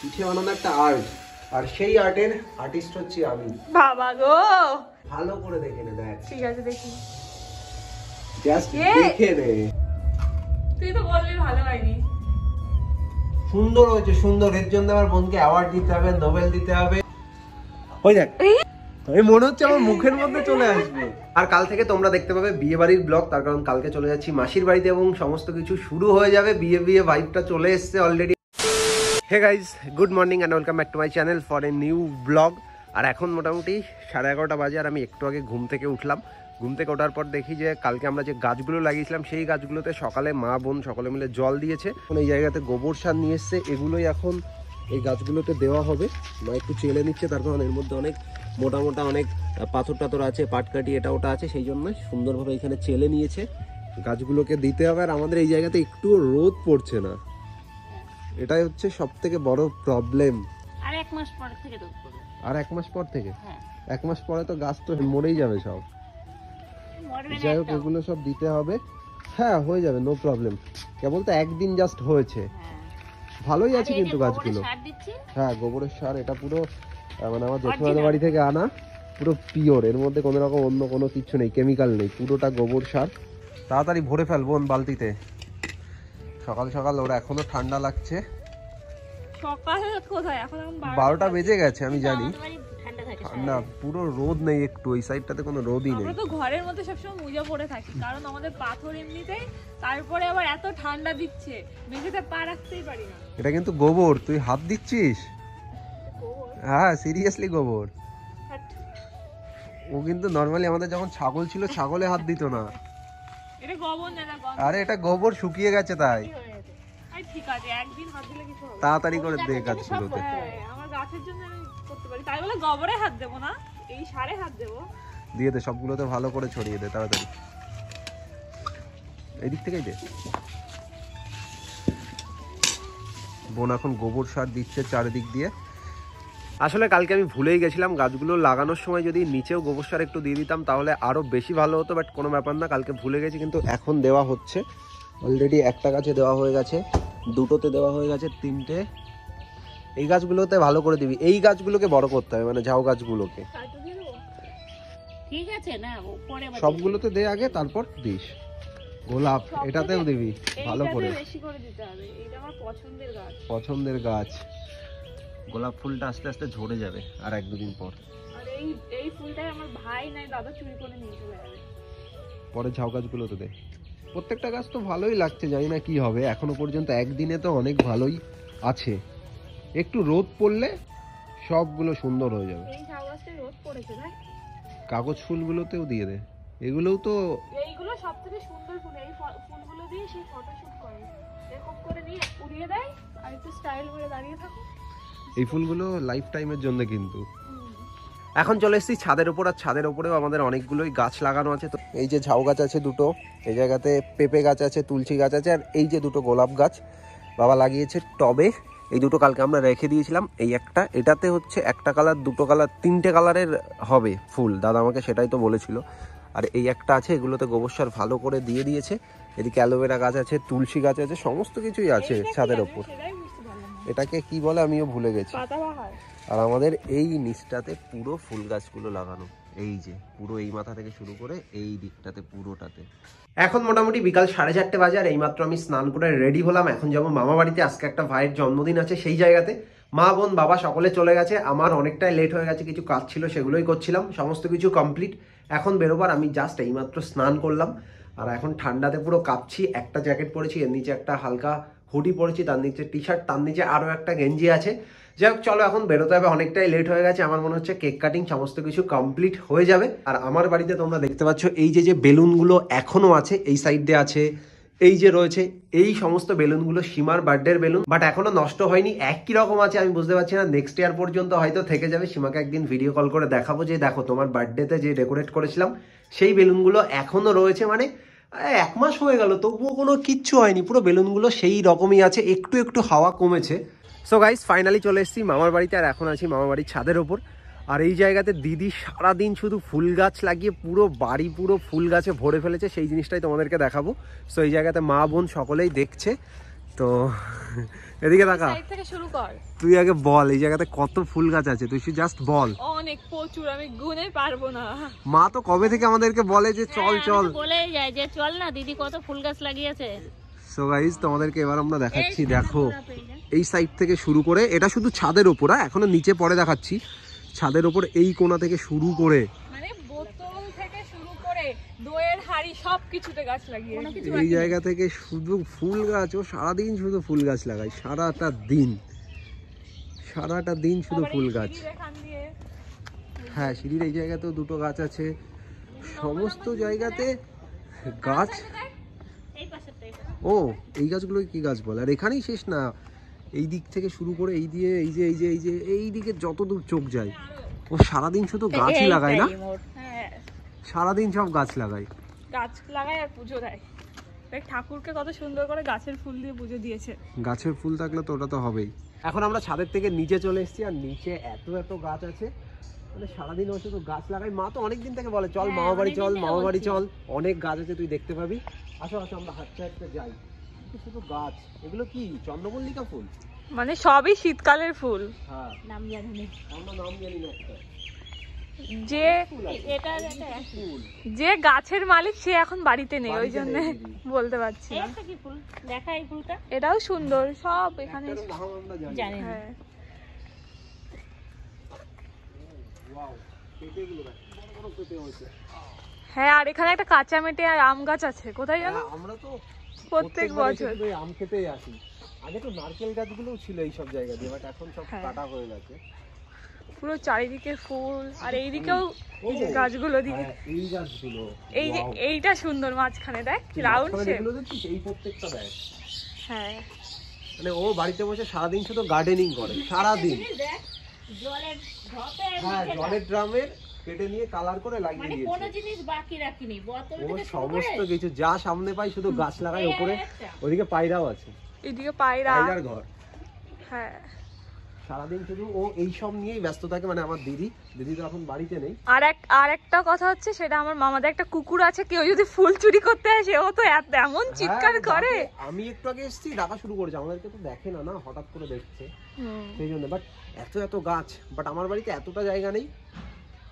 পিঠে বানানো একটা আর্ট, আর সেই আর্টের আর্টিস্ট হচ্ছে আমি। বাবা গো, ভালো করে দেখে নে। দেখ, ঠিক আছে দেখি, জাস্ট দেখে নে। তুই তো বললি ভালো হয়নি। সুন্দর হয়েছে, সুন্দর। এর জন্য আমার বোনকে অ্যাওয়ার্ড দিতে হবে, নোবেল দিতে হবে। ওই দেখ, আমি মনে হচ্ছে আমার মুখের মধ্যে চলে আসবে। আর কাল থেকে তোমরা দেখতে পাবে বিয়ে বাড়ির ব্লগ, তার কারণ কালকে চলে যাচ্ছি মাসির বাড়িতে এবং সমস্ত কিছু শুরু হয়ে যাবে। বিয়ে বিয়ে ভাইবটা চলে এসছে already. Hey guys, good morning and welcome back to my channel for a new vlog. আর এখন মোটামুটি 11:30 বাজে, আর আমি একটু আগে ঘুম থেকে উঠলাম। ঘুম থেকে ওঠার পর দেখি যে কালকে আমরা যে গাছগুলো লাগিয়েছিলাম সেই গাছগুলোতে সকালে মা বোন সকলে মিলে জল দিয়েছে। এখন এই জায়গাতে গোবর সার নিয়ে এসছে, এগুলোই এখন এই গাছগুলোতে দেওয়া হবে। মা একটু চেলে নিচ্ছে, তার কারণ এর মধ্যে অনেক মোটা মোটা অনেক পাথর টাথর আছে, পাটকাঠি এটা ওটা আছে, সেই জন্য সুন্দরভাবে এখানে চেলে নিয়েছে। গাছগুলোকে দিতে হবে। আর আমাদের এই জায়গাতে একটু রোদ পড়ছে না, এটাই হচ্ছে সব থেকে বড় প্রবলেম। আর এক মাস পর থেকে রোদ পড়বে। আর এক মাস পর থেকে? হ্যাঁ, এক মাস পরে তো গাছ তো মরেই যাবে সব। যাই হোক, এগুলো সব দিতে হবে। হ্যাঁ, হয়ে যাবে, নো প্রবলেম। কেবল তো একদিন জাস্ট হয়েছে, ভালোই আছে কিন্তু গাছগুলো। হ্যাঁ, গোবরের সার, এটা পুরো মানে আমার জেঠুমাদের বাড়ি থেকে আনা, পুরো পিওর। এর মধ্যে কোনো রকম অন্য কোনো কিছু নেই, কেমিক্যাল নেই, পুরোটা গোবর সার। তাড়াতাড়ি ভরে ফেলবো বালতিতে। সকাল সকাল ওরা এখনো ঠান্ডা লাগছে। সকাল কোথায়, এখন 12টা বেজে গেছে, আমি জানি। না, পুরো রোদ নেই একটু, ওই সাইডটাতে কোনো রোদই নেই। আমরা তো ঘরের মধ্যে সবসময় মোজা পরে থাকি, কারণ আমাদের পাথর এমনিতেই, তারপরে আবার এত ঠান্ডা দিচ্ছে, মেঝেতে পা রাখতেই পারি না। এটা কিন্তু গোবর, তুই হাত দিচ্ছিস? হ্যাঁ, সিরিয়াসলি গোবর। ও কিন্তু নরমালি আমাদের যখন ছাগল ছিল, ছাগলে হাত দিত না। এটা গোবর না, না গন্ধ। আরে এটা গোবর শুকিয়ে গেছে তাই। ঠিক আছে, একদিন হাত দিলে কিছু হবে। তাড়াতাড়ি করে দে গাছগুলোতে। আমার গাছের জন্য আমি করতে পারি, তাই বলে গোবরে হাত দেব না, এই সারে হাত দেব। দিয়ে দে সবগুলোতে, ভালো করে ছড়িয়ে দে তাড়াতাড়ি। এদিক থেকেই দে। বোন এখন গোবর সার দিচ্ছে চারিদিক দিয়ে। আসলে কালকে আমি ভুলেই গেছিলাম, গাছগুলো লাগানোর সময় যদি নিচেও গোবর সার একটু দিয়ে দিতাম তাহলে আরো বেশি ভালো হতো, বাট কোনো ব্যাপার না, কালকে ভুলে গেছি। কিন্তু এখন দেওয়া হচ্ছে অলরেডি। একটা গাছে দেওয়া হয়ে গেছে, দুটোতে দেওয়া হয়ে গেছে, তিনটে। এই গাছগুলোতে ভালো করে দিবি, এই গাছগুলোকে বড় করতে হবে, মানে ঝাউ গাছগুলোকে। ঠিক আছে না, পরে সবগুলোতে দে আগে, তারপর দিস। গোলাপ এটাতেও দিবি ভালো করে, বেশি করে দিতে হবে। এটা আমার পছন্দের গাছ, পছন্দের গাছ। গোলাপ ফুলটা আস্তে আস্তে ঝরে যাবে আর 1-2 দিন পর। আর এই ফুলটাই আমার ভাই নাই দাদা চুরি করে নিয়ে চলে যাবে। পরে ঝাউ গাছগুলোতে দে। প্রত্যেকটা গাছ তো ভালোই লাগছে, জানি না কি হবে। এখনো পর্যন্ত একদিনে তো অনেক ভালোই আছে, একটু রোদ পড়লে সবগুলো সুন্দর হয়ে যাবে। এই ঝাউ গাছটা রোদ পড়েছে না? কাগজ ফুলগুলোতেও দিয়ে দে, এগুলোও তো। এইগুলো সবথেকে সুন্দর ফুল, এই ফুলগুলো দিয়ে সেই ফটোশুট করে, এরকম করে নিয়ে উড়িয়ে দেয় আর একটু স্টাইল করে দাঁড়িয়ে থাকো। এই ফুলগুলো লাইফ টাইমের জন্য কিন্তু। এখন চলে এসেছি ছাদের উপর, আর ছাদের উপরেও আমাদের অনেকগুলোই গাছ লাগানো আছে। তো এই যে ঝাউ গাছ আছে দুটো, এই জায়গাতে পেঁপে গাছ আছে, তুলসী গাছ আছে, আর এই যে দুটো গোলাপ গাছ বাবা লাগিয়েছে টবে। এই দুটো কালকে আমরা রেখে দিয়েছিলাম। এই একটা, এটাতে হচ্ছে একটা কালার, দুটো কালার, 3টে কালারের হবে ফুল, দাদা আমাকে সেটাই তো বলেছিল। আর এই একটা আছে, এগুলোতে গোবর সার ভালো করে দিয়ে দিয়েছে। এদিকে অ্যালোভেরা গাছ আছে, তুলসী গাছ আছে, সমস্ত কিছুই আছে ছাদের ওপর। এটাকে কি বলে আমিও ভুলে গেছি। আর আমাদের এই নিচটাতে পুরো ফুল গাছগুলো লাগানো, এই যে পুরো এই মাথা থেকে শুরু করে এই দিকটাতে পুরোটাতে। এখন মোটামুটি বিকাল 4:30 বাজে, আর এইমাত্র আমি স্নান করে রেডি হলাম। এখন যাবো মামা বাড়িতে, আজকে একটা ভাইয়ের জন্মদিন আছে সেই জায়গাতে। মা বোন বাবা সকলে চলে গেছে, আমার অনেকটাই লেট হয়ে গেছে, কিছু কাজ ছিল সেগুলোই করছিলাম, সমস্ত কিছু কমপ্লিট। এখন বেরোবার, আমি জাস্ট এইমাত্র স্নান করলাম, আর এখন ঠান্ডাতে পুরো কাঁপছি। একটা জ্যাকেট পরেছি, এর নিচে একটা হালকা হুডি পরেছি, তার নিচে টি শার্ট, তার নিচে আরও একটা গেঞ্জি আছে। যাই হোক, চলো এখন বেরোতে হবে, অনেকটাই লেট হয়ে গেছে। আমার মনে হচ্ছে কেক কাটিং সমস্ত কিছু কমপ্লিট হয়ে যাবে। আর আমার বাড়িতে তোমরা দেখতে পাচ্ছ এই যে বেলুনগুলো এখনো আছে, এই সাইড দিয়ে আছে, এই যে রয়েছে, এই সমস্ত বেলুনগুলো সীমার বার্থডের বেলুন, বাট এখনো নষ্ট হয়নি, একই রকম আছে। আমি বুঝতে পারছি না, নেক্সট ইয়ার পর্যন্ত হয়তো থেকে যাবে। সীমাকে একদিন ভিডিও কল করে দেখাবো যে দেখো তোমার বার্থডেতে যে ডেকোরেট করেছিলাম সেই বেলুনগুলো এখনো রয়েছে। মানে 1 মাস হয়ে গেল তবুও কোনো কিচ্ছু হয়নি, পুরো বেলুনগুলো সেই রকমই আছে, একটু একটু হাওয়া কমেছে। সো গাইস, ফাইনালি চলে এসেছি মামার বাড়িতে, আর এখন আছি মামার বাড়ির ছাদের ওপর। আর এই জায়গাতে দিদি সারাদিন শুধু ফুল গাছ লাগিয়ে পুরো বাড়ি পুরো ফুল গাছে ভরে ফেলেছে, সেই জিনিসটাই তোমাদেরকে দেখাবো। সো এই জায়গাতে মা বোন সকলেই দেখছে। তো এদিকে তাকা, সাইড থেকে শুরু কর। তুই আগে বল এই জায়গাতে কত ফুল গাছ আছে, তুই জাস্ট বল। অনেক, প্রচুর, আমি গুনে পারবো না। মা তো কবে থেকে আমাদেরকে বলে যে চল চল, বলেই যায় যে চল না দিদি কত ফুল গাছ লাগিয়েছে। সো গাইস তোমাদেরকে এবার আমরা দেখাচ্ছি, দেখো এই সাইড থেকে শুরু করে, এটা শুধু ছাদের ওপর, এখনো নিচে পরে দেখাচ্ছি, ছাদের ওপর এই কোণা থেকে শুরু করে মানে বোতল থেকে শুরু করে দইয়ের হাড়ি সবকিছুতে গাছ লাগিয়ে এই জায়গা থেকে শুধু ফুল গাছ, ও সারাদিন শুধু ফুল গাছ লাগায়, সারাটা দিন শুধু ফুল গাছ। হ্যাঁ, সিঁড়ির এই জায়গাতেও দুটো গাছ আছে, সমস্ত জায়গাতে গাছ। এই পাশেরটাই ও এই গাছগুলো কি গাছ বলে? আর এখানেই শেষ না, এই দিক থেকে শুরু করে এই দিয়ে এই দিকে যত দূর চোখ যায়, ও সারাদিন শুধু গাছই লাগায় না, হ্যাঁ, সারাদিন সব গাছ লাগায়, গাছ লাগায় আর পুজো দেয়। দেখ ঠাকুরকে কত সুন্দর করে গাছের ফুল দিয়ে পুজো দিয়েছে। গাছের ফুল থাকলে তো ওটা তো হবেই। এখন আমরা ছাদের থেকে নিচে চলে এসেছি, আর নিচে এত গাছ আছে, মানে সারাদিন ও শুধু গাছ লাগাই। মা তো অনেকদিন থেকে বলে চল মামা বাড়ি চল, মামা বাড়ি চল, অনেক গাছ আছে তুই দেখতে পাবি, আসো আমরা হাঁটতে যাই। শুধু গাছ, এগুলো কি চন্দ্রমল্লিকা ফুল? মানে সবই শীতকালের ফুল। হ্যাঁ, নাম জানি না। আমরা নাম জানি না একটা যে এটা ফুল। যে গাছের মালিক সে এখন বাড়িতে নেই, ওই জন্য বলতে পারছি না। এটা কি ফুল? দেখা এই ফুলটা। এটাও সুন্দর, সব এখানে। একটারও নাম আমরা জানি না। জানি না। হ্যাঁ, ওয়াও, পেঁপেগুলো দেখ, বড় পেঁপে হয়েছে। হ্যাঁ, আর এখানে একটা কাঁচা মেটে আর আম গাছ আছে, কোথায় জানো? হ্যাঁ, আমরা তো প্রত্যেক বছর এসে আম খেতেই আসি। আগে তো নারকেল গাছগুলোও ছিল এই সব জায়গা দিয়ে, বাট এখন সব হ্যাঁ। কাটা হয়ে গেছে। পুরো চারিদিকে ফুল, আর এইদিকেও ও, এই যে গাছগুলো দিকে, হ্যাঁ, এই গাছগুলো, এই যে wow। এইটা সুন্দর, মাঝখানে দেখ রাউন্ড মাঝখানে শেপ। যেগুলো দেখছিস, এই প্রত্যেকটা দেখ, হ্যাঁ, মানে ও বাড়িতে বসে সারাদিন শুধু গার্ডেনিং করে, সারাদিন। দেখ জলের ঢপে হ্যাঁ, জলের ড্রামের কেটে নিয়ে কালার করে লাগিয়ে মানে কোনো দিয়েছে। জিনিস বাকি রাখিনি, বোতল ও থেকে শুরু সমস্ত করে কিছু যা সামনে পাই শুধু গাছ লাগায় উপরে। ওদিকে পায়রাও আছে, এদিকে পায়রা। পায়রার ঘর। হ্যাঁ, সারাদিন শুধু ও এইসব নিয়েই ব্যস্ত থাকে, মানে আমার দিদি তো এখন বাড়িতে নেই। আর একটা কথা হচ্ছে, সেটা আমার মামাদের একটা কুকুর আছে, কেউ যদি ফুল চুরি করতে আসে ও তো এমন চিৎকার হ্যাঁ, করে। আমি একটু আগে এসেছি, ডাকা শুরু করেছে, আমাদেরকে তো দেখে না, হঠাৎ করে দেখছে, হুম, সেই জন্য। বাট এত গাছ, বাট আমার বাড়িতে এতটা জায়গা নেই,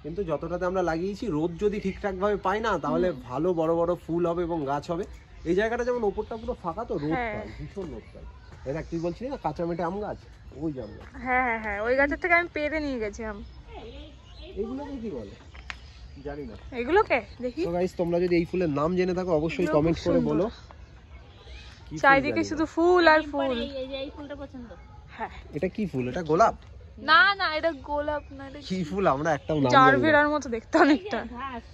কিন্তু যতটাতে আমরা লাগিয়েছি, রোদ যদি ঠিকঠাক ভাবে পাই না, তাহলে ভালো বড় বড় ফুল হবে এবং গাছ হবে। এই জায়গাটা যেমন ওপরটা পুরো ফাঁকা, তো রোদ হ্যাঁ। পাই, ভীষণ রোদ পাই। দেখ তুই বলছিলি না কাঁচা মেটে আম গাছ, ওই আম গাছ, হ্যাঁ, হ্যাঁ, ওই গাছের থেকে আমি পেরে নিয়ে গেছিলাম। এইগুলোকে কি বলে জানি না। এগুলোকে দেখি, তো গাইস, তোমরা যদি এই ফুলের নাম জেনে থাকো অবশ্যই এগুলো কমেন্ট খুব করে সুন্দর। বলো। কি ফুল চারিদিকে জানি শুধু না। ফুল আর ফুল। এই যে এই ফুলটা পছন্দ। হ্যাঁ, এটা কি ফুল? এটা গোলাপ? না এটা গোলাপ না, এটা কি ফুল আমরা একটাও নাম জানি না। জারভেরার মতো দেখতে অনেকটা। ঘাস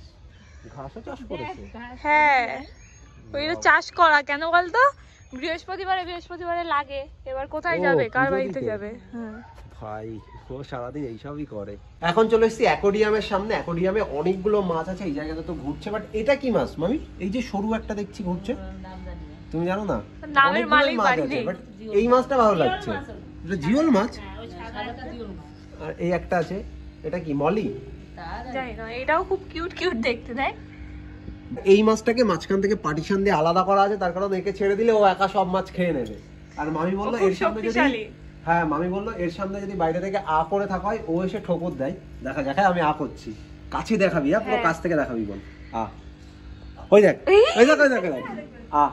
ঘাসও চাষ করেছে? হ্যাঁ, ওইটা চাষ করা কেন বলতো? বৃহস্পতিবারে লাগে, এবার কোথায় ও, যাবে, কার পুজো বাড়িতে দিতে? যাবে? হ্যাঁ, ভাই ও সারাদিন এইসবই করে। এখন চলে এসেছি অ্যাকোরিয়ামের সামনে। অ্যাকোরিয়ামে অনেকগুলো মাছ আছে, এই জায়গাটা তো ঘুরছে। বাট এটা কি মাছ মামি? এই যে সরু একটা দেখছি ঘুরছে, নাম জানি না। তুমি জানো না? নামের অনেকগুলোই মালিক মাছ বাড়ি আছে, নেই। but এই মাছটা ভালো লাগছে। এটা জিওল মাছ। হ্যাঁ, ওই সাদাটা দিও না। আর এই একটা আছে, এটা কি মলি? তার জানি না, এটাও খুব কিউট দেখতে, দেখ। এই মাছটাকে মাঝখান থেকে পার্টিশন দিয়ে আলাদা করা আছে, তার কারণ একে ছেড়ে দিলে ও একা সব মাছ খেয়ে নেবে। আর মামি বললো ও খুব এর সামনে যদি, শক্তিশালী। হ্যাঁ মামি বললো এর সামনে যদি বাইরে থেকে আ করে থাকা হয়, ও এসে ঠোকর দেয়। দেখা যাক, আমি আ করছি, কাছে দেখাবি, হ্যাঁ পুরো হ্যাঁ। কাছ থেকে দেখাবি, বল আ। ওই দেখ আ।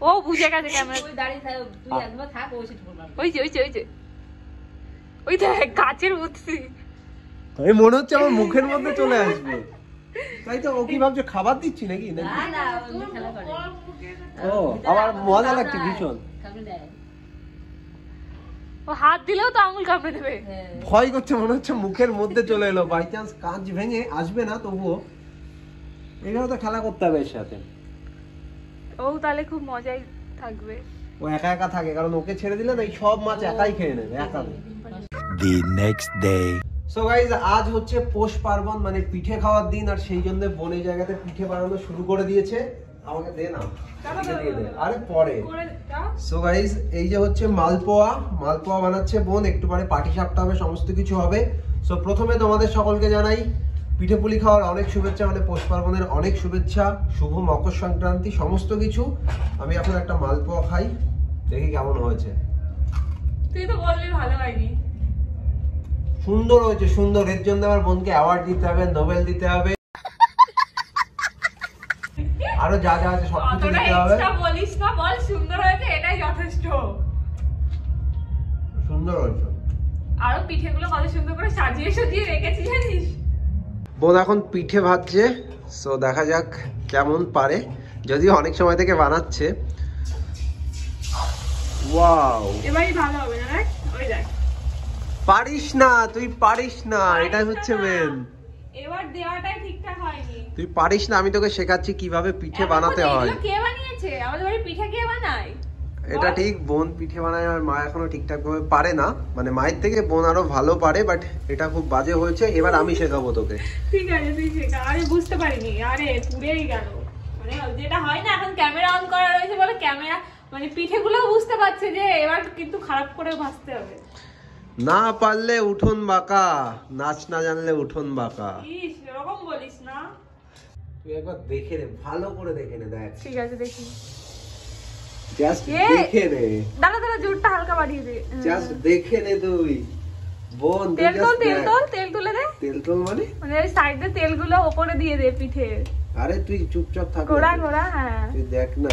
ও বুঝে গেছে ক্যামেরা। ওই দাঁড়িয়ে থাক, তুই একবার থাক, ওই সিট বললাম। ওই যে ওই দেখ গাছের বুদ্ধি। এই মনে হচ্ছে আমার মুখের মধ্যে চলে আসবে, তাই তো। ও কি ভাবছে খাবার দিচ্ছি নাকি? না না, ওই খেলা করে। ও আমার মজা লাগছে ভীষণ। কামড়ে দেয়। ও হাত দিলেও তো আঙুল কামড়ে দেবে। হ্যাঁ। ভয় করছে, মনে হচ্ছে মুখের মধ্যে চলে এলো। বাই চান্স কাঁচ ভেঙে আসবে না, তবুও এইভাবে তো খেলা করতে হবে এর সাথে। ও তাহলে খুব মজাই থাকবে। ও একা একা থাকে, কারণ ওকে ছেড়ে দিলে না এই সব মাছ একাই খেয়ে নেবে, একা। The next day. So guys, আজ হচ্ছে পৌষ পার্বণ, মানে পিঠে খাওয়ার দিন, আর সেই জন্য বোন এই জায়গাতে পিঠে বানানো শুরু করে দিয়েছে। আমাকে দে না, দিয়ে দে, আরে পরে। সো গাইজ, এই যে হচ্ছে মালপোয়া বানাচ্ছে বোন, একটু পরে পাটি সাপটা হবে, সমস্ত কিছু হবে। সো প্রথমে তোমাদের সকলকে জানাই পিঠে পুলি খাওয়ার অনেক শুভেচ্ছা, মানে পৌষ পার্বণের অনেক শুভেচ্ছা, শুভ মকর সংক্রান্তি সমস্ত কিছু। আমি এখন একটা মালপোয়া খাই, দেখি কেমন হয়েছে। তুই তো বললি ভালো হয়নি। সুন্দর হয়েছে, সুন্দর। এর জন্য আমার বোনকে অ্যাওয়ার্ড দিতে হবে, নোবেল দিতে হবে, আরো যা যা আছে সবকিছু অতটা দিতে হবে। এক্সট্রা বলিস না, বল সুন্দর হয়েছে, এটাই যথেষ্ট। সুন্দর হয়েছে। আরো পিঠেগুলো কত সুন্দর করে সাজিয়ে সাজিয়ে রেখেছি জানিস। বোন এখন পিঠে ভাজছে, সো দেখা যাক কেমন পারে, যদিও অনেক সময় থেকে বানাচ্ছে। ওয়াও, এবারই ভালো হবে না দেখ, ওই দেখ। পারিস না, তুই পারিস না, এটাই হচ্ছে মেন। এবার দেওয়াটাই ঠিকঠাক হয়নি। তুই পারিস না, আমি তোকে শেখাচ্ছি কিভাবে পিঠে বানাতে হয়। এগুলো কে বানিয়েছে? আমাদের বাড়ি পিঠে কে বানায়? এটা ঠিক, বোন পিঠে বানায়, আর মা এখনো ঠিকঠাক ভাবে পারে না, মানে মায়ের থেকে বোন আরো ভালো পারে, বাট এটা খুব বাজে হয়েছে। এবার আমি শেখাবো তোকে। ঠিক আছে, তুই শেখা। আরে বুঝতে পারিনি, আরে পুড়েই গেল। মানে যেটা হয় না, এখন ক্যামেরা অন করা রয়েছে বলে ক্যামেরা মানে পিঠেগুলো বুঝতে পারছে যে এবার কিন্তু খারাপ করে ভাজতে হবে। না পারলে উঠোন বাঁকা, নাচ না জানলে উঠোন বাঁকা। ইস, এরকম বলিস না। তুই একবার দেখে নে, ভালো করে দেখে নে, দেখ ঠিক আছে, দেখি। Just a! দেখে নে, দাঁড়া দাঁড়া, জোরটা হালকা বাড়িয়ে দে। জাস্ট দেখে নে তুই। বোন তুই তেল তোল, just তেল দেখ। তোল, তেল তুলে দে। তেল তোল মানে? মানে ওই সাইডে তেলগুলো ওপরে দিয়ে দে পিঠে। আরে তুই চুপচাপ থাক না। ঘোরা ঘোরা, হ্যাঁ। তুই দেখ না,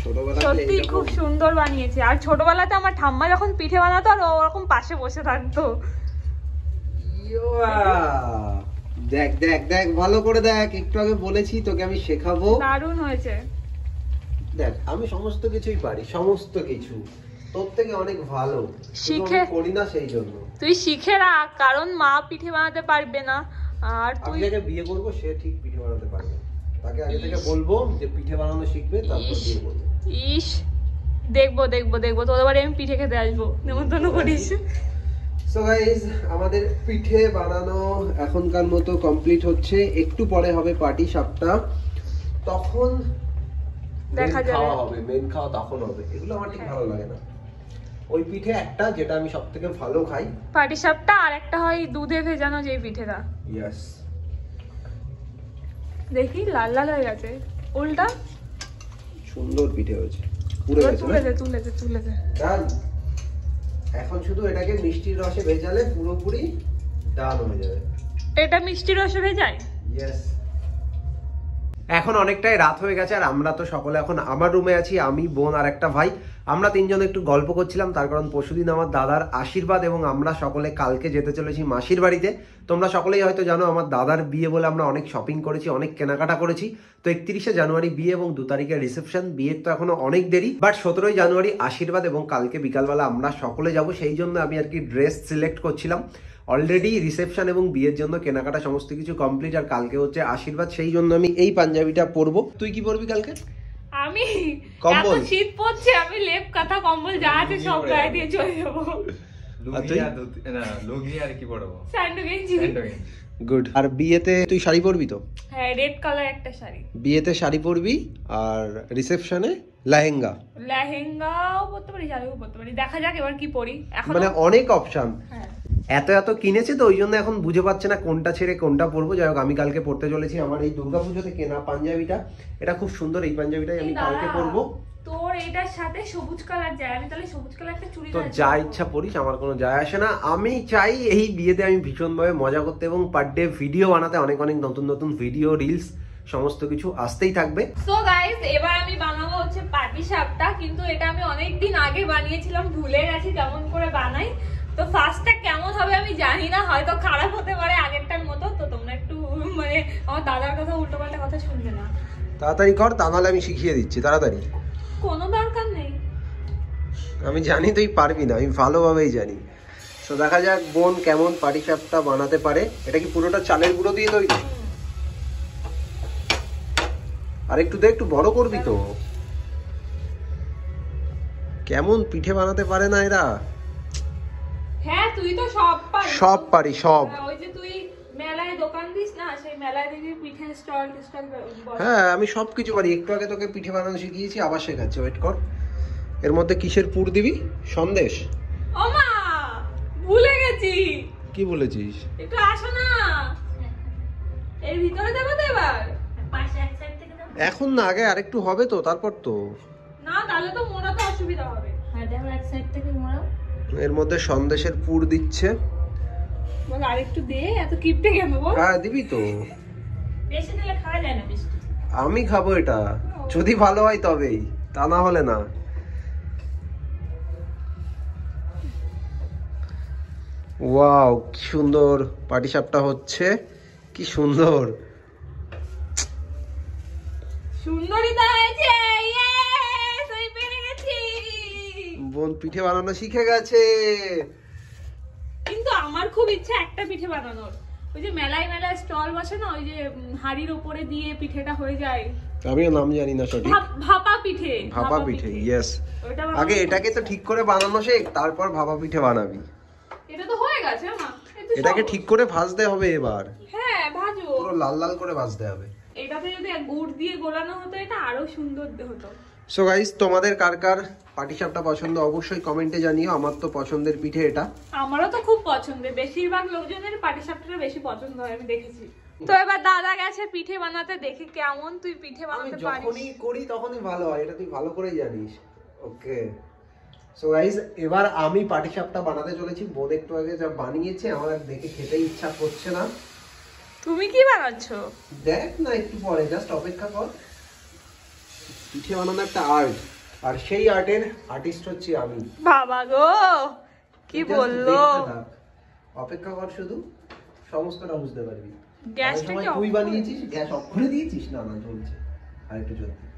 ছোটবেলাতে সত্যি এইরকম- খুব সুন্দর বানিয়েছে। আর ছোটবেলাতে আমার ঠাম্মা যখন পিঠে বানাতো আর ও ওরকম পাশে বসে থাকতো। ইয়োয়া! দেখ দেখ দেখ, ভালো করে দেখ। একটু আগে বলেছি তোকে আমি শেখাবো। দারুণ হয়েছে। দেখ, আমি সমস্ত কিছুই পারি, সমস্ত কিছু তোর থেকে অনেক ভালো। শিখে- আমি করি না সেই জন্য। তুই শিখে রাখ, কারণ মা পিঠে বানাতে পারবে না। আর আমি তুই যাকে বিয়ে করবো সে ঠিক পিঠে বানাতে পারবে, তাকে আগে থেকে বলবো যে পিঠে বানানো শিখবে, তারপর ইস। বিয়ে করবে। ইস, দেখবো দেখবো দেখবো, তোদের বাড়ি আমি পিঠে খেতে আসবো, নেমন্তন্ন করিস। সো গাইস, আমাদের পিঠে বানানো এখনকার মতো কমপ্লিট হচ্ছে। একটু পরে হবে পাটি সাপটা, তখন দেখা main যাবে। খাওয়া হবে, মেন খাওয়া তখন হবে। এগুলো আমার ঠিক ভালো লাগে না। ওই পিঠে একটা, যেটা আমি সব থেকে ভালো খাই। পাটিসাপটা, আর একটা হয় দুধে ভেজানো যে পিঠেটা। ইয়েস। দেখি লাল লাল হয়ে গেছে, উল্টা। সুন্দর পিঠে হয়েছে, পুরো গেছে তুলে না? দে তুলে দে তুলে দে। ডান। এখন শুধু এটাকে মিষ্টির রসে ভেজালে পুরোপুরি ডান হয়ে যাবে। এটা মিষ্টি রসে ভেজায়। ইয়েস। এখন অনেকটাই রাত হয়ে গেছে, আর আমরা তো সকলে এখন আমার রুমে আছি। আমি, বোন আর একটা ভাই, আমরা তিনজন একটু গল্প করছিলাম। তার কারণ পরশুদিন আমার দাদার আশীর্বাদ, এবং আমরা সকলে কালকে যেতে চলেছি মাসির বাড়িতে। তোমরা সকলেই হয়তো জানো আমার দাদার বিয়ে বলে আমরা অনেক শপিং করেছি, অনেক কেনাকাটা করেছি। তো 31শে জানুয়ারি বিয়ে এবং 2 তারিখে রিসেপশন। বিয়ের তো এখনো অনেক দেরি, বাট 17ই জানুয়ারি আশীর্বাদ, এবং কালকে বিকালবেলা আমরা সকলে যাব। সেই জন্য আমি আর কি ড্রেস সিলেক্ট করছিলাম। অলরেডি রিসেপশন এবং বিয়ের জন্য কেনাকাটা সমস্ত কিছু কমপ্লিট, আর কালকে হচ্ছে আশীর্বাদ। সেই জন্য আমি এই পাঞ্জাবিটা পরবো। তুই কি পরবি কালকে? আমি কম্বল? এত শীত পড়ছে, আমি লেপ কাঁথা কম্বল যা আছে সব গায়ে দিয়ে চলে যাবো। আর তুই? লুঙ্গি আর কি পরবো? স্যান্ডো গেঞ্জি। গুড। আর বিয়েতে তুই শাড়ি পরবি তো? হ্যাঁ, রেড কালার একটা শাড়ি। বিয়েতে শাড়ি পরবি, আর রিসেপশনে লেহেঙ্গা। লেহেঙ্গাও পরতে পারি, শাড়িও পরতে পারি, দেখা যাক এবার কি পরি। এখন মানে অনেক অপশন। হ্যাঁ, এত এত কিনেছে তো ওই জন্য এখন বুঝে পাচ্ছে না কোনটা ছেড়ে কোনটা পরবো। যাই হোক, আমি কালকে পরতে চলেছি আমার এই দুর্গাপুজোতে কেনা পাঞ্জাবিটা। এটা খুব সুন্দর, এই পাঞ্জাবিটাই আমি কালকে পরবো। তোর এটার সাথে সবুজ কালার যায়, আমি তাহলে সবুজ কালার একটা তো চুড়িদার যা ইচ্ছা পড়িস, আমার কোনো যায় আসে না। আমি চাই এই বিয়েতে আমি ভীষণভাবে মজা করতে, এবং পার ডে ভিডিও বানাতে, অনেক অনেক নতুন নতুন ভিডিও, রিলস সমস্ত কিছু আসতেই থাকবে। সো গাইস, এবার আমি বানাবো হচ্ছে পাটিসাপটা, কিন্তু এটা আমি অনেকদিন আগে বানিয়েছিলাম, ভুলে গেছি কেমন করে বানাই। তো ফার্স্টটা কেমন হবে আমি জানি না, হয়তো খারাপ হতে পারে আগেরটার মতো। তো তোমরা একটু মানে আমার দাদার কথা উল্টোপাল্টা কথা শুনবে না। তাড়াতাড়ি কর, তা নাহলে আমি শিখিয়ে দিচ্ছি। তাড়াতাড়ি। কোনো দরকার নেই। আমি জানি তুই পারবি না, আমি ভালোভাবেই জানি। তো দেখা যাক বোন কেমন পাটিসাপটা বানাতে পারে। এটা কি পুরোটা চালের গুঁড়ো দিয়ে তৈরি? আর একটু দে, একটু বড় করবি তো। কেমন পিঠে বানাতে পারে না এরা। হ্যাঁ, তুই তো সব পারিস। সব পারি, সব। হ্যাঁ, ওই যে তুই মেলায় দোকান দিস না, সেই মেলায় দেখবি পিঠে স্টল হ্যাঁ, আমি সবকিছু পারি। একটু আগে তোকে পিঠে বানানো শিখিয়েছি, আবার শেখাচ্ছি, ওয়েট কর। এর মধ্যে কিসের পুর দিবি? সন্দেশ। ওমা, ভুলে গেছি। কি বলেছিস? একটু আসো না। এর ভিতরে দেবো তো এবার? পাশে এক সাইড থেকে দাও। এখন না, আগে আরেকটু হবে তো, তারপর তো। না তাহলে তো মোড়াতে অসুবিধা হবে। হ্যাঁ দেখো এক সাইড থেকে মোড়াও। এর মধ্যে সন্দেশের পুর দিচ্ছে। বল আরেকটু দে, এত কিপটে কেন বল? হ্যাঁ দিবি তো। বেশি দিলে খাওয়া যায় না মিষ্টি। আমি খাবো এটা, যদি ভালো হয় তবেই, তা না হলে না। ওয়াও, কি সুন্দর পাটিসাপটা হচ্ছে, কি সুন্দর। সুন্দরী তো হয়েছে, ইয়েস আমি পেরে গেছি। বোন পিঠে বানানো শিখে গেছে। কিন্তু আমার খুব ইচ্ছা একটা পিঠে বানানোর। ওই যে মেলায় মেলায় স্টল বসে না, ওই যে হাড়ির উপরে দিয়ে পিঠেটা হয়ে যায়। আমিও নাম জানি না সঠিক। ভাপা পিঠে। ভাপা পিঠে, ইয়েস। ওইটা বানানো- আগে এটাকে তো ঠিক করে বানানো শেখ, তারপর ভাপা পিঠে বানাবি। এটা তো হয়ে গেছে মা। এটাকে ঠিক করে ভাজতে হবে এবার, হ্যাঁ ভাজো। পুরো লাল লাল করে ভাজতে হবে। এটাতে যদি গুড় দিয়ে গোলানো হতো এটা আরো সুন্দর হতো। সো গাইস, তোমাদের কার কার পাটিসাপটা পছন্দ অবশ্যই কমেন্টে জানিও। আমার তো পছন্দের পিঠে এটা। আমারও তো খুব পছন্দের, বেশিরভাগ লোকজনের পাটিসাপটা বেশি পছন্দ হয়, আমি দেখেছি। তো এবার দাদা গেছে পিঠে বানাতে, দেখি কেমন তুই পিঠে আমি বানাতে পারিস। যখনই করি তখনই ভালো হয়, এটা তুই ভালো করেই জানিস। ওকে, সো গাইস, এবার আমি পাটিসাপটা বানাতে চলেছি। বোন একটু আগে যা বানিয়েছে আমার আর দেখে খেতে ইচ্ছা করছে না। তুমি কি বানাচ্ছো? দেখ না একটু পরে, জাস্ট অপেক্ষা কর। পিঠে বানানো একটা আর্ট, আর সেই আর্টের আর্টিস্ট হচ্ছি আমি। বাবা গো, কি Just বললো। দেখতে থাক, অপেক্ষা কর, শুধু সমস্তটা বুঝতে পারবি। গ্যাসটা কি তুই off বানিয়েছিস, গ্যাস অফ করে দিয়েছিস? না না, চলছে, আর একটু চলছে।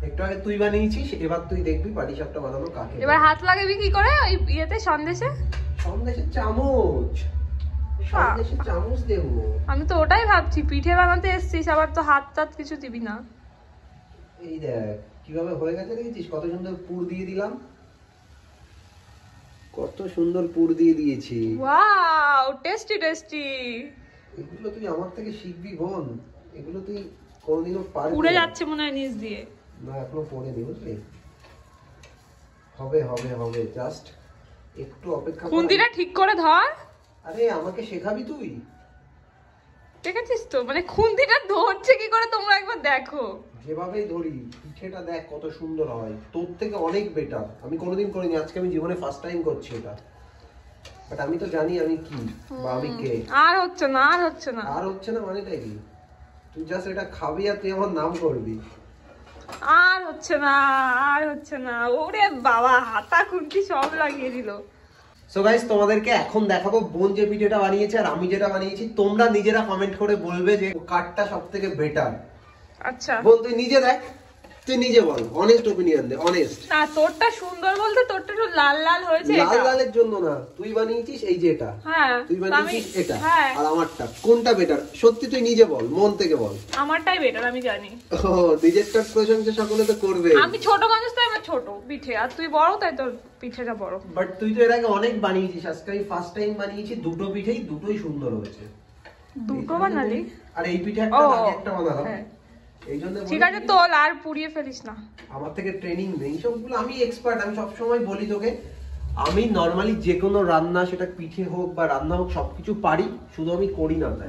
একটু আগে তুই বানিয়েছিস, এবার তুই দেখবি পাটিসাপটা বানানো কাকে। এবার হাত লাগাবি কি করে ওই ইয়েতে, সন্দেশে? সন্দেশের চামচ, সন্দেশের চামচ দেবো। আমি তো ওটাই ভাবছি, পিঠে বানাতে এসছিস আবার তো হাত টাত কিছু দিবি না। এই দেখ কিভাবে হয়ে গেছে, দেখেছিস কত সুন্দর পুর দিয়ে দিলাম, কত সুন্দর পুর দিয়ে দিয়েছি। Wow, tasty tasty. এগুলো তুই আমার থেকে শিখবি বোন, এগুলো তুই কোনোদিনও পারবি পুড়ে না। যাচ্ছে মনে হয় নিচ দিয়ে। না এখনো পড়েনি, বুঝলি? হবে হবে হবে, জাস্ট একটু অপেক্ষা কর। খুন্তিটা ঠিক করে ধর। আরে আমাকে শেখাবি তুই? দেখেছিস তো, মানে খুন্তিটা ধরছে কি করে তোমরা একবার দেখো। যেভাবেই ধরি পিঠেটা দেখ কত সুন্দর হয়, তোর থেকে অনেক বেটার। আমি কোনোদিন করিনি, আজকে আমি জীবনে ফার্স্ট টাইম করছি এটা। বাট আমি তো জানি আমি কি বা আমি কে। আর হচ্ছে না, আর হচ্ছে না। আর হচ্ছে না মানেটা কি? তুই জাস্ট এটা খাবি আর তুই আমার নাম করবি। আর হচ্ছে না, আর হচ্ছে না। ওরে বাবা, হাতা খুন্তি সব লাগিয়ে দিল। সো গাইস, তোমাদেরকে এখন দেখাবো বোন যে পিঠেটা বানিয়েছে আর আমি যেটা বানিয়েছি। তোমরা নিজেরা কমেন্ট করে বলবে যে কারটা সবথেকে বেটার। আচ্ছা, বোন তুই নিজে দেখ, তুই নিজে বল, অনেস্ট ওপিনিয়ন দে, অনেস্ট। না তোরটা সুন্দর বলতে তোরটা একটু লাল লাল হয়েছে। লাল এটা লালের জন্য না, তুই বানিয়েছিস এই যে এটা, হ্যাঁ তুই তো আমি বানিয়েছিস এটা, হ্যাঁ আর আমারটা কোনটা বেটার? সত্যি তুই নিজে বল, মন থেকে বল। আমারটাই বেটার, আমি জানি। ও, নিজেরটার প্রশংসা সকলে তো করবে। আমি ছোট মানুষ তাই আমার ছোট পিঠে, আর তুই বড় তাই তোর পিঠেটা বড়। বাট তুই তো এর আগে অনেক বানিয়েছিস, আজকে আমি ফার্স্ট টাইম বানিয়েছি। দুটো পিঠেই দুটোই সুন্দর হয়েছে। দুটো বানালি? আর এই পিঠে একটা, ও, আগে একটা বানালাম। হ্যাঁ। এই জন্য ঠিক আছে, তোল আর পুড়িয়ে ফেলিস না। আমার থেকে ট্রেনিং নেই সবগুলো, আমি এক্সপার্ট। আমি সবসময় বলি তোকে, আমি নর্মালি যে কোনো রান্না, সেটা পিঠে হোক বা রান্না হোক, সবকিছু পারি, শুধু আমি করি না তাই।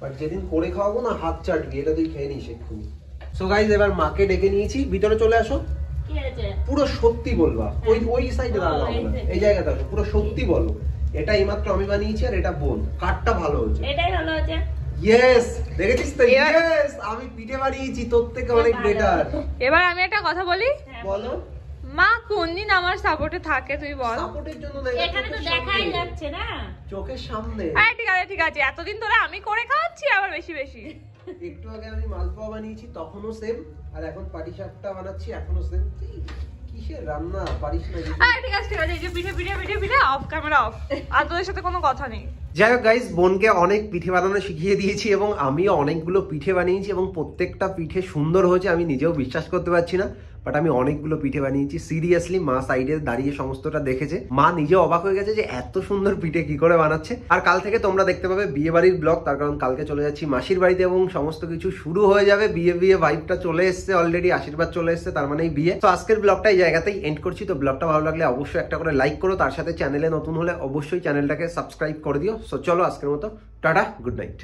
বাট যেদিন করে খাওয়াবো না, হাত চাটবি, এটা তুই খেয়ে নিস এক্ষুনি। সো গাইজ, এবার মাকে ডেকে নিয়েছি, ভিতরে চলে আসো। কি আছে? পুরো সত্যি বলবা, ওই ওই সাইডে দাঁড়ানো এই হবে না, যে। এই জায়গাতে আসো, পুরো সত্যি বলো। এটা এইমাত্র আমি বানিয়েছি আর এটা বোন, কারটা ভালো হয়েছে? এটাই ভালো আছে। ইয়েস, দেখেছিস তো? এবার- ইয়েস, আমি পিঠে বানিয়েছি তোর থেকে অনেক ভালো। বেটার। এবার আমি একটা কথা বলি, বলো। মা কোনদিন আমার সাপোর্টে থাকে তুই বল। সাপোর্টের জন্য না, এটা এখানে তো চোখের দেখাই সামনে। যাচ্ছে না। চোখের সামনে। হ্যাঁ ঠিক আছে ঠিক আছে, এতদিন ধরে আমি করে খাওয়াচ্ছি আবার বেশি বেশি। একটু আগে আমি মালপোয়া বানিয়েছি, তখনও সেম, আর এখন পাটিসাপটা বানাচ্ছি, এখনো সেম। তুই কিসের রান্না পারিস না? হ্যাঁ ঠিক আছে ঠিক আছে, এই যে পিঠে পিঠে পিঠে পিঠে অফ ক্যামেরা অফ, আর তোদের সাথে কোনো কথা নেই। যাই হোক গাইস, বোনকে অনেক পিঠে বানানো শিখিয়ে দিয়েছি এবং আমিও অনেকগুলো পিঠে বানিয়েছি এবং প্রত্যেকটা পিঠে সুন্দর হয়েছে, আমি নিজেও বিশ্বাস করতে পারছি না। বাট আমি অনেকগুলো পিঠে বানিয়েছি। সিরিয়াসলি মা সাইডে দাঁড়িয়ে সমস্তটা দেখেছে, মা নিজে অবাক হয়ে গেছে যে এত সুন্দর পিঠে কি করে বানাচ্ছে। আর কাল থেকে তোমরা দেখতে পাবে বিয়ে বাড়ির ব্লগ, তার কারণ কালকে চলে যাচ্ছি মাসির বাড়িতে এবং সমস্ত কিছু শুরু হয়ে যাবে। বিয়ে ভাইবটা চলে এসছে অলরেডি, আশীর্বাদ চলে এসছে, তার মানে বিয়ে। তো আজকের ব্লগটা এই জায়গাতেই এন্ড করছি। তো ব্লগটা ভালো লাগলে অবশ্যই একটা করে লাইক করো, তার সাথে চ্যানেলে নতুন হলে অবশ্যই চ্যানেলটাকে সাবস্ক্রাইব করে দিও। সো চলো আজকের মতো টাটা, গুড নাইট।